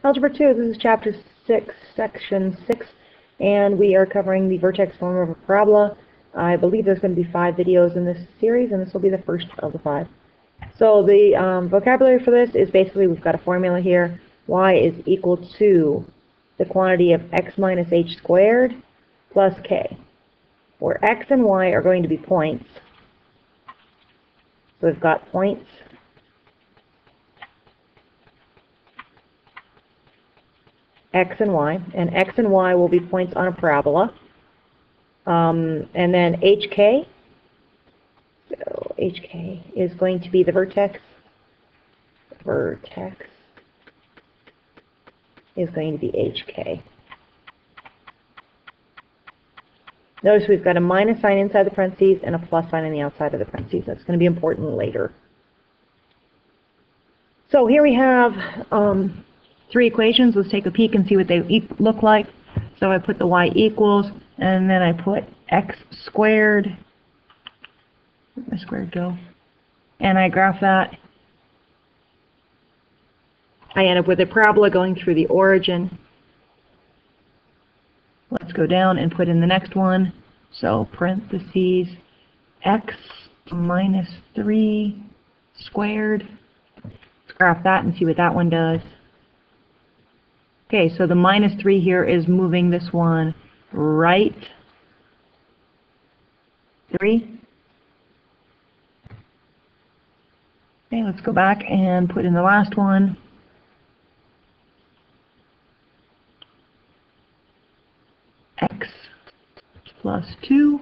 Algebra 2, this is Chapter 6, Section 6, and we are covering the vertex form of a parabola. I believe there's going to be 5 videos in this series, and this will be the first of the 5. So the vocabulary for this is basically we've got a formula here. Y is equal to the quantity of x minus h squared plus k, where x and y are going to be points. So we've got points x and y will be points on a parabola. And then hk, so hk is going to be the vertex. Vertex is going to be hk. Notice we've got a minus sign inside the parentheses and a plus sign on the outside of the parentheses. That's going to be important later. So here we have 3 equations. Let's take a peek and see what they look like. So I put the y equals, and then I put x squared. Where'd my squared go? And I graph that. I end up with a parabola going through the origin. Let's go down and put in the next one. So parentheses x minus 3 squared. Let's graph that and see what that one does. Okay, so the minus 3 here is moving this one right 3. Okay, let's go back and put in the last one. X plus 2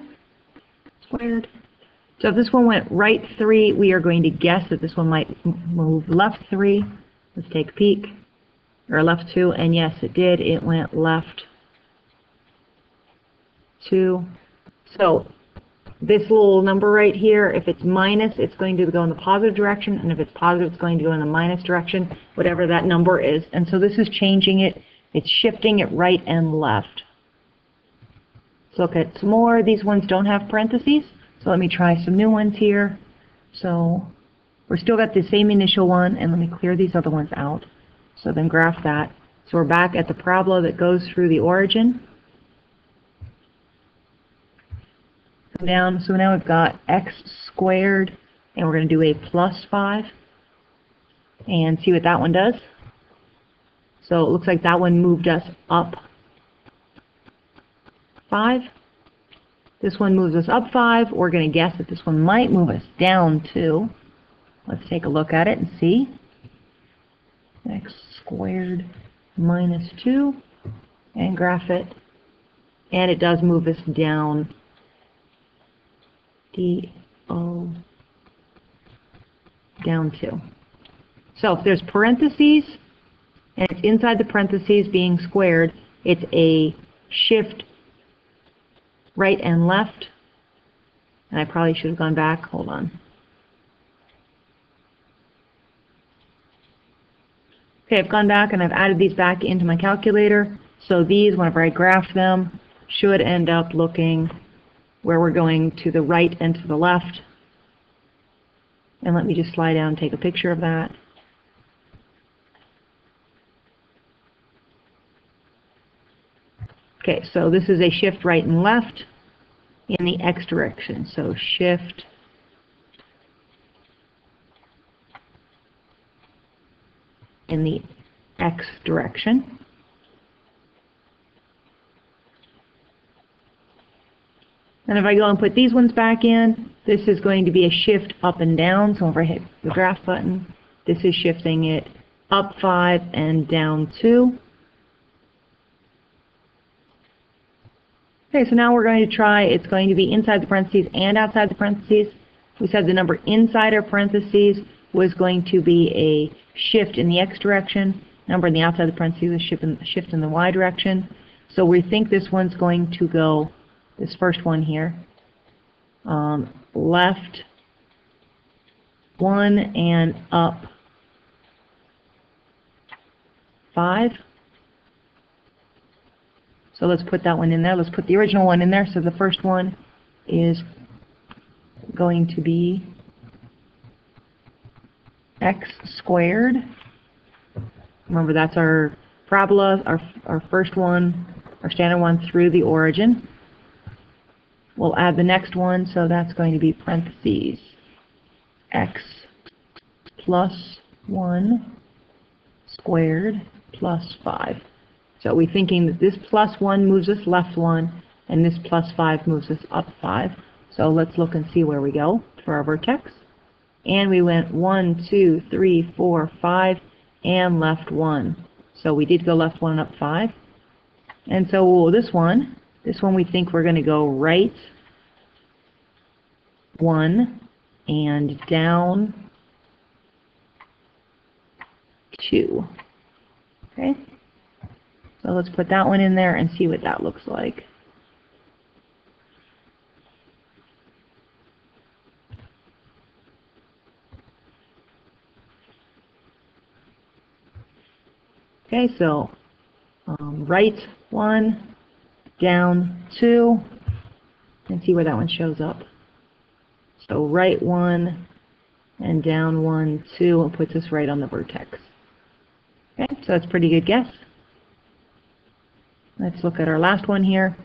squared. So if this one went right 3, we are going to guess that this one might move left 3. Let's take a peek. Or left 2, and yes, it did. It went left 2. So this little number right here, if it's minus, it's going to go in the positive direction, and if it's positive, it's going to go in the minus direction, whatever that number is. And so this is changing it. It's shifting it right and left. Let's look at some more. These ones don't have parentheses, so let me try some new ones here. So we're still got the same initial one, and let me clear these other ones out. So then graph that. So we're back at the parabola that goes through the origin. Come down. So now we've got x squared, and we're going to do a plus 5 and see what that one does. So it looks like that one moved us up 5. This one moves us up 5. We're going to guess that this one might move us down 2. Let's take a look at it and see. X squared minus 2, and graph it, and it does move us down down 2. So if there's parentheses and it's inside the parentheses being squared, it's a shift right and left, and I probably should have gone back. Hold on. Okay, I've gone back and I've added these back into my calculator. So these, whenever I graph them, should end up looking where we're going to the right and to the left. And let me just slide down and take a picture of that. Okay, so this is a shift right and left in the x direction. So shift in the x direction. And if I go and put these ones back in, this is going to be a shift up and down. So if I hit the graph button, this is shifting it up 5 and down 2. Okay, so now we're going to try, it's going to be inside the parentheses and outside the parentheses. We said the number inside our parentheses was going to be a shift in the x direction. Number in the outside of the parentheses is shift in the y direction. So we think this one's going to go, this first one here, left 1 and up 5. So let's put that one in there. Let's put the original one in there. So the first one is going to be x squared. Remember, that's our parabola, our first one, our standard one through the origin. We'll add the next one, so that's going to be parentheses x plus 1 squared plus 5. So we're thinking that this plus 1 moves us left 1, and this plus 5 moves us up 5. So let's look and see where we go for our vertex. And we went 1, 2, 3, 4, 5, and left 1. So we did go left 1 and up 5. And so this one we think we're going to go right 1 and down 2. Okay? So let's put that one in there and see what that looks like. Okay, so right 1, down 2, and see where that one shows up. So right 1 and down 1, 2, and puts us right on the vertex. Okay, so that's a pretty good guess. Let's look at our last one here.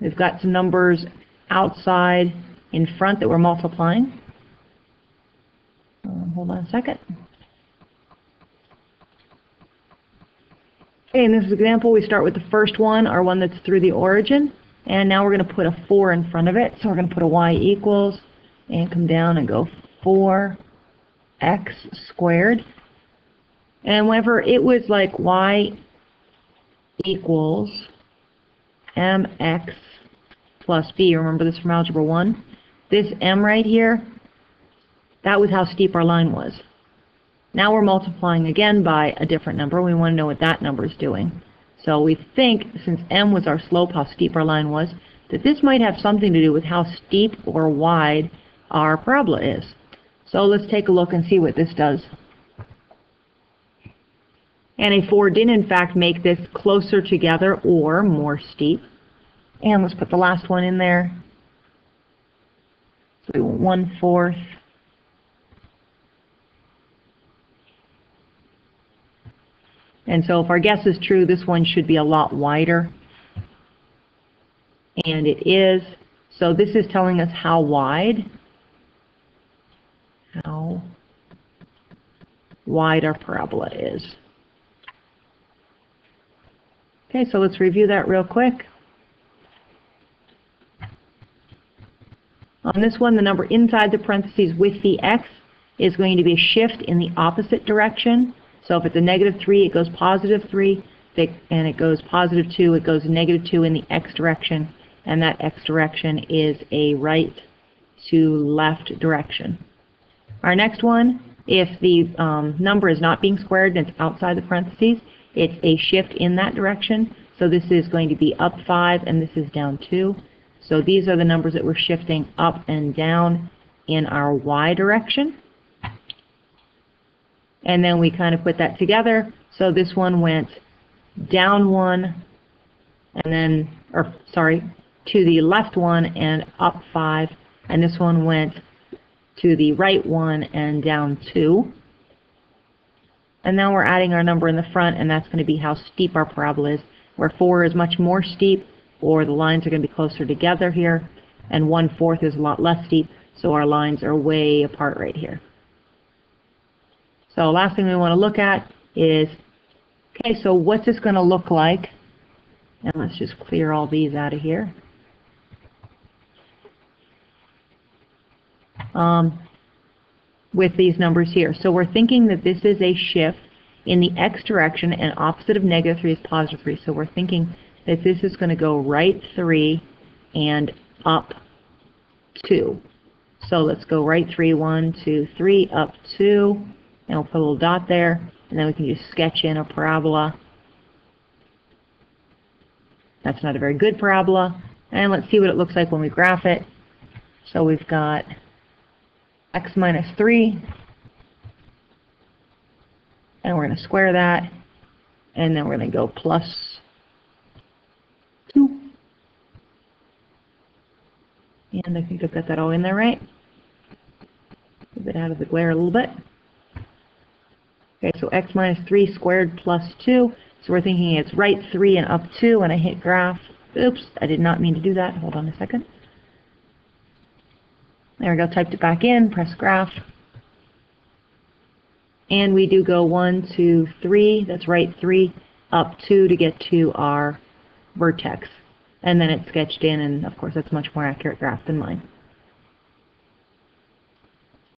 We've got some numbers outside in front that we're multiplying. Hold on a second. Okay, in this example, we start with the first one, our one that's through the origin, and now we're going to put a 4 in front of it. So we're going to put a y equals, and come down and go 4x squared. And whenever it was like y equals mx plus b, remember this from Algebra 1? This m right here, that was how steep our line was. Now we're multiplying again by a different number. We want to know what that number is doing. So we think, since m was our slope, how steep our line was, that this might have something to do with how steep or wide our parabola is. So let's take a look and see what this does. And a 4 did in fact make this closer together or more steep. And let's put the last one in there. So we want 1/4. And so if our guess is true, this one should be a lot wider. And it is. So this is telling us how wide our parabola is. Okay, so let's review that real quick. On this one, the number inside the parentheses with the x is going to be a shift in the opposite direction. So if it's a -3, it goes +3, and it goes +2, it goes -2 in the x direction, and that x direction is a right to left direction. Our next one, if the number is not being squared and it's outside the parentheses, it's a shift in that direction. So this is going to be up 5 and this is down 2. So these are the numbers that we're shifting up and down in our y direction. And then we kind of put that together. So this one went down 1 and then, to the left 1 and up 5. And this one went to the right 1 and down 2. And now we're adding our number in the front, and that's going to be how steep our parabola is, where 4 is much more steep, or the lines are going to be closer together here, and 1/4 is a lot less steep, so our lines are way apart right here. So last thing we want to look at is, okay, so what's this going to look like? And let's just clear all these out of here. With these numbers here. So we're thinking that this is a shift in the x direction, and opposite of -3 is +3. So we're thinking that this is going to go right 3 and up 2. So let's go right 3, 1, 2, 3, up 2, and we'll put a little dot there, and then we can just sketch in a parabola. That's not a very good parabola. And let's see what it looks like when we graph it. So we've got x minus 3, and we're going to square that, and then we're going to go plus 2. And I think I've got that all in there right. Move it out of the glare a little bit. Okay, so x minus 3 squared plus 2. So we're thinking it's right 3 and up 2 when I hit graph. Oops, I did not mean to do that. Hold on a second. There we go, typed it back in, press graph. And we do go 1, 2, 3, that's right 3, up 2 to get to our vertex. And then it's sketched in, and of course that's a much more accurate graph than mine.